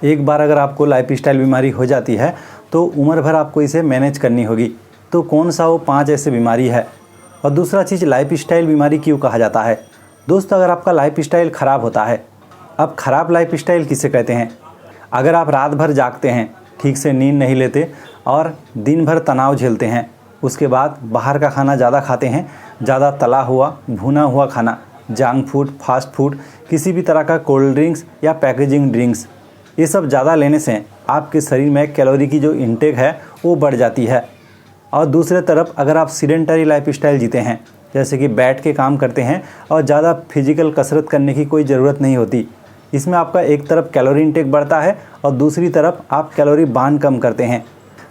एक बार अगर आपको लाइफस्टाइल बीमारी हो जाती है तो उम्र भर आपको इसे मैनेज करनी होगी। तो कौन सा वो 5 ऐसे बीमारी है? और दूसरा चीज़, लाइफस्टाइल बीमारी क्यों कहा जाता है? दोस्तों, अगर आपका लाइफस्टाइल ख़राब होता है, अब ख़राब लाइफस्टाइल किसे कहते हैं? अगर आप रात भर जागते हैं, ठीक से नींद नहीं लेते और दिन भर तनाव झेलते हैं, उसके बाद बाहर का खाना ज़्यादा खाते हैं, ज़्यादा तला हुआ भुना हुआ खाना, जंक फूड, फास्ट फूड, किसी भी तरह का कोल्ड ड्रिंक्स या पैकेजिंग ड्रिंक्स, ये सब ज़्यादा लेने से आपके शरीर में कैलोरी की जो इंटेक है वो बढ़ जाती है। और दूसरे तरफ अगर आप सीडेंटरी लाइफस्टाइल जीते हैं, जैसे कि बैठ के काम करते हैं और ज़्यादा फिजिकल कसरत करने की कोई ज़रूरत नहीं होती, इसमें आपका एक तरफ कैलोरी इंटेक बढ़ता है और दूसरी तरफ आप कैलोरी बर्न कम करते हैं,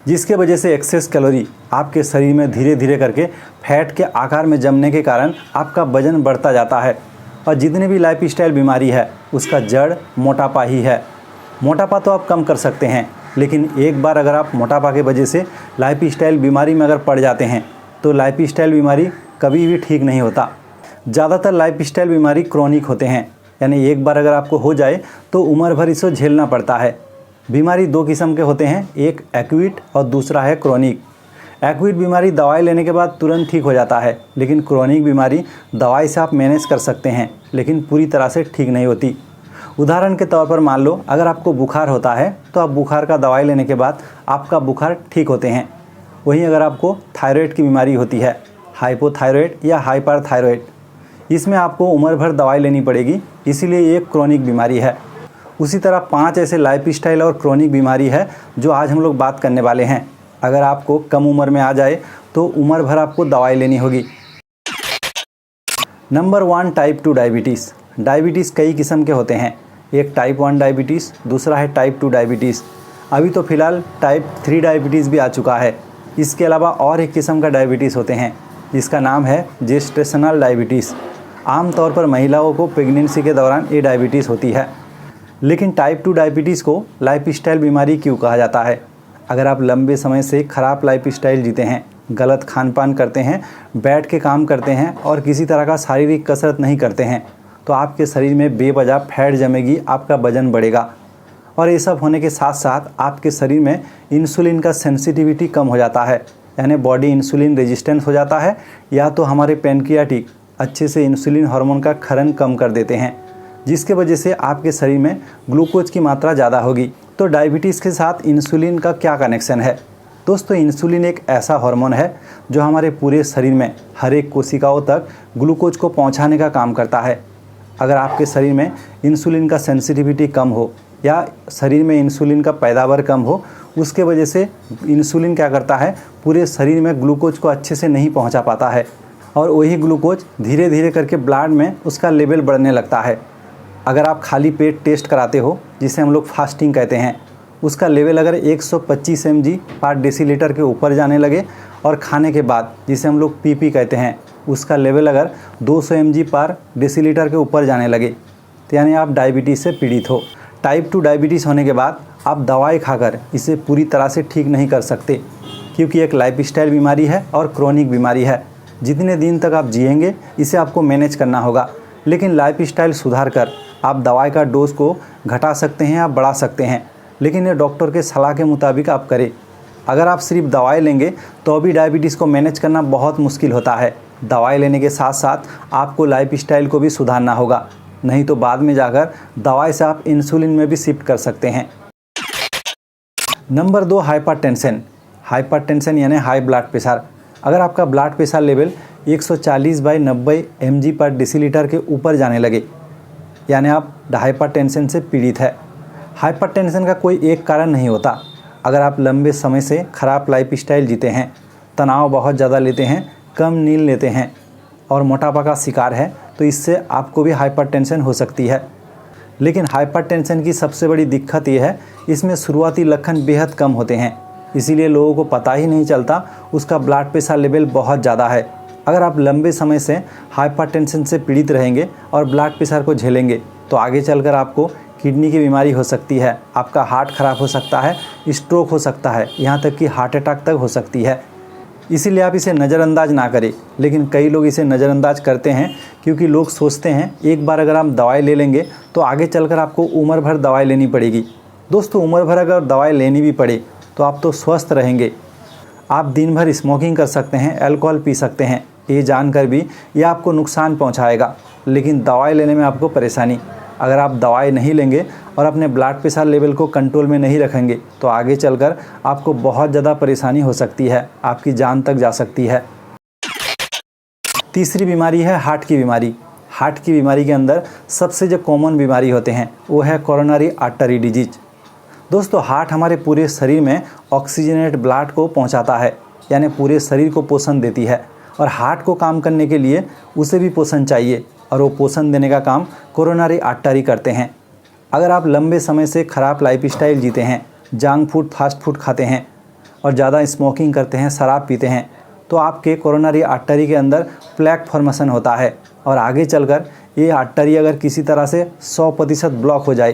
जिसके वजह से एक्सेस कैलोरी आपके शरीर में धीरे धीरे करके फैट के आकार में जमने के कारण आपका वजन बढ़ता जाता है। और जितने भी लाइफस्टाइल बीमारी है उसका जड़ मोटापा ही है। मोटापा तो आप कम कर सकते हैं, लेकिन एक बार अगर आप मोटापा के वजह से लाइफस्टाइल बीमारी में अगर पड़ जाते हैं तो लाइफस्टाइल बीमारी कभी भी ठीक नहीं होता। ज़्यादातर लाइफस्टाइल बीमारी क्रॉनिक होते हैं, यानी एक बार अगर आपको हो जाए तो उम्र भर इसे झेलना पड़ता है। बीमारी 2 किस्म के होते हैं, एक एक्यूट और दूसरा है क्रॉनिक। एक्यूट बीमारी दवाई लेने के बाद तुरंत ठीक हो जाता है, लेकिन क्रॉनिक बीमारी दवाई से आप मैनेज कर सकते हैं लेकिन पूरी तरह से ठीक नहीं होती। उदाहरण के तौर पर मान लो अगर आपको बुखार होता है तो आप बुखार का दवाई लेने के बाद आपका बुखार ठीक होते हैं। वहीं अगर आपको थायराइड की बीमारी होती है, हाइपोथायराइड या हाइपरथायराइड, इसमें आपको उम्र भर दवाई लेनी पड़ेगी, इसीलिए ये क्रॉनिक बीमारी है। उसी तरह 5 ऐसे लाइफस्टाइल और क्रॉनिक बीमारी है जो आज हम लोग बात करने वाले हैं। अगर आपको कम उम्र में आ जाए तो उम्र भर आपको दवाई लेनी होगी। Number 1, type 2 diabetes. डायबिटीज़ कई किस्म के होते हैं, एक टाइप 1 डायबिटीज़, दूसरा है टाइप 2 डायबिटीज़। अभी तो फ़िलहाल टाइप 3 डायबिटीज़ भी आ चुका है। इसके अलावा और एक किस्म का डायबिटीज़ होते हैं जिसका नाम है जेस्टेशनल डायबिटीज़। आमतौर पर महिलाओं को प्रेगनेंसी के दौरान ये डायबिटीज़ होती है। लेकिन टाइप 2 डायबिटीज़ को लाइफस्टाइल बीमारी क्यों कहा जाता है? अगर आप लंबे समय से ख़राब लाइफस्टाइल जीते हैं, गलत खान पान करते हैं, बैठ के काम करते हैं और किसी तरह का शारीरिक कसरत नहीं करते हैं, तो आपके शरीर में बेवजह फैट जमेगी, आपका वजन बढ़ेगा। और ये सब होने के साथ साथ आपके शरीर में इंसुलिन का सेंसिटिविटी कम हो जाता है, यानी बॉडी इंसुलिन रेजिस्टेंस हो जाता है, या तो हमारे पैनक्रियाटिक अच्छे से इंसुलिन हार्मोन का क्षरण कम कर देते हैं, जिसके वजह से आपके शरीर में ग्लूकोज की मात्रा ज़्यादा होगी। तो डायबिटीज़ के साथ इंसुलिन का क्या कनेक्शन है? दोस्तों, इंसुलिन एक ऐसा हार्मोन है जो हमारे पूरे शरीर में हर एक कोशिकाओं तक ग्लूकोज को पहुंचाने का काम करता है। अगर आपके शरीर में इंसुलिन का सेंसिटिविटी कम हो या शरीर में इंसुलिन का पैदावार कम हो, उसके वजह से इंसुलिन क्या करता है, पूरे शरीर में ग्लूकोज को अच्छे से नहीं पहुँचा पाता है और वही ग्लूकोज धीरे धीरे करके ब्लड में उसका लेवल बढ़ने लगता है। अगर आप खाली पेट टेस्ट कराते हो, जिसे हम लोग फास्टिंग कहते हैं, उसका लेवल अगर 125 mg पर डेसीलीटर के ऊपर जाने लगे और खाने के बाद, जिसे हम लोग पीपी कहते हैं, उसका लेवल अगर 200 mg पर डेसीलीटर के ऊपर जाने लगे, तो यानी आप डायबिटीज़ से पीड़ित हो। टाइप 2 डायबिटीज़ होने के बाद आप दवाई खाकर इसे पूरी तरह से ठीक नहीं कर सकते, क्योंकि एक लाइफस्टाइल बीमारी है और क्रॉनिक बीमारी है। जितने दिन तक आप जिएंगे इसे आपको मैनेज करना होगा, लेकिन लाइफस्टाइल सुधार कर आप दवाई का डोज को घटा सकते हैं या बढ़ा सकते हैं, लेकिन ये डॉक्टर के सलाह के मुताबिक आप करें। अगर आप सिर्फ दवाई लेंगे तो भी डायबिटीज़ को मैनेज करना बहुत मुश्किल होता है। दवाई लेने के साथ साथ आपको लाइफस्टाइल को भी सुधारना होगा, नहीं तो बाद में जाकर दवाई से आप इंसुलिन में भी शिफ्ट कर सकते हैं। Number 2, hypertension. हाइपरटेंशन यानी हाई ब्लड प्रेशर। अगर आपका ब्लड प्रेशर लेवल 140/90 mg पर डेसीलीटर के ऊपर जाने लगे, यानी आप हाइपरटेंशन से पीड़ित है। हाइपरटेंशन का कोई एक कारण नहीं होता। अगर आप लंबे समय से ख़राब लाइफस्टाइल जीते हैं, तनाव बहुत ज़्यादा लेते हैं, कम नींद लेते हैं और मोटापा का शिकार है, तो इससे आपको भी हाइपरटेंशन हो सकती है। लेकिन हाइपरटेंशन की सबसे बड़ी दिक्कत यह है, इसमें शुरुआती लक्षण बेहद कम होते हैं, इसीलिए लोगों को पता ही नहीं चलता उसका ब्लड प्रेशर लेवल बहुत ज़्यादा है। अगर आप लंबे समय से हाइपरटेंशन से पीड़ित रहेंगे और ब्लड प्रेशर को झेलेंगे, तो आगे चलकर आपको किडनी की बीमारी हो सकती है, आपका हार्ट ख़राब हो सकता है, स्ट्रोक हो सकता है, यहाँ तक कि हार्ट अटैक तक हो सकती है। इसीलिए आप इसे नज़रअंदाज ना करें। लेकिन कई लोग इसे नज़रअंदाज करते हैं, क्योंकि लोग सोचते हैं एक बार अगर आप दवाई ले लेंगे तो आगे चलकर आपको उम्र भर दवाई लेनी पड़ेगी। दोस्तों उम्र भर अगर दवाई लेनी भी पड़े तो आप तो स्वस्थ रहेंगे। आप दिन भर स्मोकिंग कर सकते हैं, अल्कोहल पी सकते हैं, ये जानकर भी ये आपको नुकसान पहुंचाएगा, लेकिन दवाई लेने में आपको परेशानी। अगर आप दवाई नहीं लेंगे और अपने ब्लड प्रेशर लेवल को कंट्रोल में नहीं रखेंगे तो आगे चलकर आपको बहुत ज़्यादा परेशानी हो सकती है, आपकी जान तक जा सकती है। तीसरी बीमारी है हार्ट की बीमारी। हार्ट की बीमारी के अंदर सबसे जो कॉमन बीमारी होते हैं वो है कोरोनरी आर्टरी डिजीज। दोस्तों हार्ट हमारे पूरे शरीर में ऑक्सीजनेट ब्लड को पहुंचाता है, यानी पूरे शरीर को पोषण देती है, और हार्ट को काम करने के लिए उसे भी पोषण चाहिए, और वो पोषण देने का काम कोरोनरी आर्टरी करते हैं। अगर आप लंबे समय से ख़राब लाइफस्टाइल जीते हैं, जंक फूड फास्ट फूड खाते हैं और ज़्यादा स्मोकिंग करते हैं, शराब पीते हैं, तो आपके कोरोनरी आर्टरी के अंदर प्लेक फॉर्मेशन होता है, और आगे चलकर ये आर्टरी अगर किसी तरह से 100% ब्लॉक हो जाए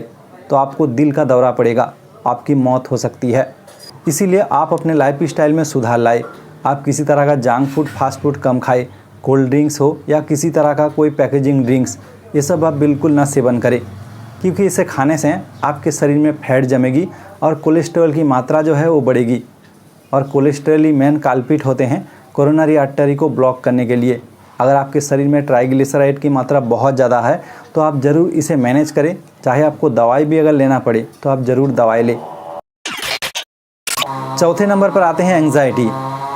तो आपको दिल का दौरा पड़ेगा, आपकी मौत हो सकती है। इसीलिए आप अपने लाइफस्टाइल में सुधार लाए। आप किसी तरह का जंक फूड फास्ट फूड कम खाए, कोल्ड ड्रिंक्स हो या किसी तरह का कोई पैकेजिंग ड्रिंक्स, ये सब आप बिल्कुल ना सेवन करें, क्योंकि इसे खाने से आपके शरीर में फैट जमेगी और कोलेस्ट्रॉल की मात्रा जो है वो बढ़ेगी, और कोलेस्ट्रॉल ही मेन काल्पिट होते हैं कोरोनरी आर्टरी को ब्लॉक करने के लिए। अगर आपके शरीर में ट्राइग्लिसराइड की मात्रा बहुत ज़्यादा है तो आप ज़रूर इसे मैनेज करें, चाहे आपको दवाई भी अगर लेना पड़े तो आप ज़रूर दवाई लें। चौथे नंबर पर आते हैं एंग्जाइटी।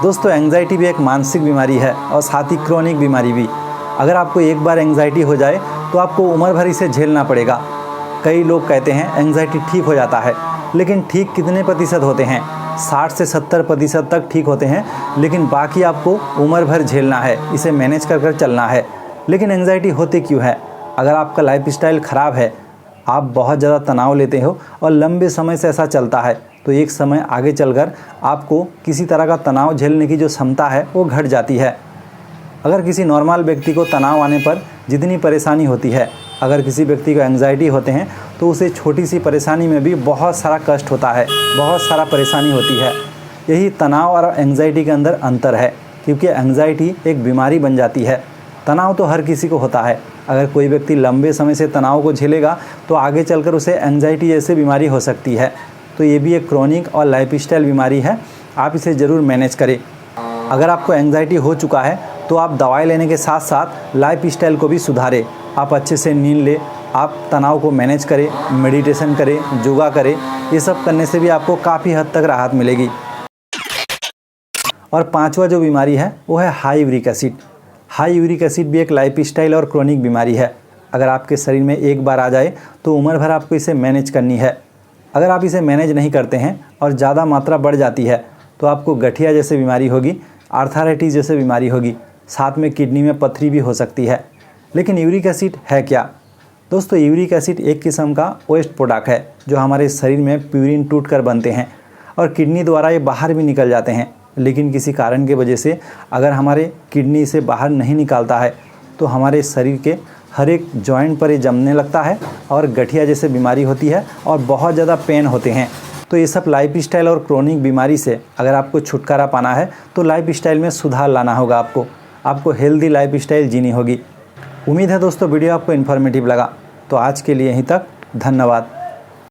दोस्तों एंग्जाइटी भी एक मानसिक बीमारी है और साथ ही क्रोनिक बीमारी भी। अगर आपको एक बार एंग्जाइटी हो जाए तो आपको उम्र भर इसे झेलना पड़ेगा। कई लोग कहते हैं एंग्जाइटी ठीक हो जाता है, लेकिन ठीक कितने प्रतिशत होते हैं? 60 से 70% तक ठीक होते हैं, लेकिन बाकी आपको उम्र भर झेलना है, इसे मैनेज कर चलना है। लेकिन एंग्जाइटी होती क्यों है? अगर आपका लाइफस्टाइल ख़राब है, आप बहुत ज़्यादा तनाव लेते हो और लंबे समय से ऐसा चलता है, तो एक समय आगे चलकर आपको किसी तरह का तनाव झेलने की जो क्षमता है वो घट जाती है। अगर किसी नॉर्मल व्यक्ति को तनाव आने पर जितनी परेशानी होती है, अगर किसी व्यक्ति को एंग्जाइटी होते हैं तो उसे छोटी सी परेशानी में भी बहुत सारा कष्ट होता है, बहुत सारा परेशानी होती है। यही तनाव और एंग्जाइटी के अंदर अंतर है, क्योंकि एंग्जाइटी एक बीमारी बन जाती है। तनाव तो हर किसी को होता है। अगर कोई व्यक्ति लंबे समय से तनाव को झेलेगा तो आगे चलकर उसे एंग्जाइटी जैसी बीमारी हो सकती है। तो ये भी एक क्रोनिक और लाइफस्टाइल बीमारी है, आप इसे ज़रूर मैनेज करें। अगर आपको एंग्जाइटी हो चुका है तो आप दवाई लेने के साथ साथ लाइफस्टाइल को भी सुधारें। आप अच्छे से नींद लें, आप तनाव को मैनेज करें, मेडिटेशन करें, योगा करें। ये सब करने से भी आपको काफ़ी हद तक राहत मिलेगी। और पांचवा जो बीमारी है वो है high uric acid. High uric acid भी एक लाइफस्टाइल और क्रोनिक बीमारी है। अगर आपके शरीर में एक बार आ जाए तो उम्र भर आपको इसे मैनेज करनी है। अगर आप इसे मैनेज नहीं करते हैं और ज़्यादा मात्रा बढ़ जाती है तो आपको गठिया जैसे बीमारी होगी, आर्थराइटिस जैसे बीमारी होगी, साथ में किडनी में पथरी भी हो सकती है। लेकिन यूरिक एसिड है क्या? दोस्तों यूरिक एसिड एक किस्म का वेस्ट प्रोडक्ट है जो हमारे शरीर में प्यूरिन टूट कर बनते हैं और किडनी द्वारा ये बाहर भी निकल जाते हैं। लेकिन किसी कारण की वजह से अगर हमारे किडनी इसे बाहर नहीं निकालता है तो हमारे शरीर के हर एक जॉइंट पर ये जमने लगता है और गठिया जैसे बीमारी होती है और बहुत ज़्यादा पेन होते हैं। तो ये सब लाइफस्टाइल और क्रोनिक बीमारी से अगर आपको छुटकारा पाना है तो लाइफस्टाइल में सुधार लाना होगा। आपको हेल्दी लाइफस्टाइल जीनी होगी। उम्मीद है दोस्तों वीडियो आपको इन्फॉर्मेटिव लगा। तो आज के लिए यहीं तक, धन्यवाद।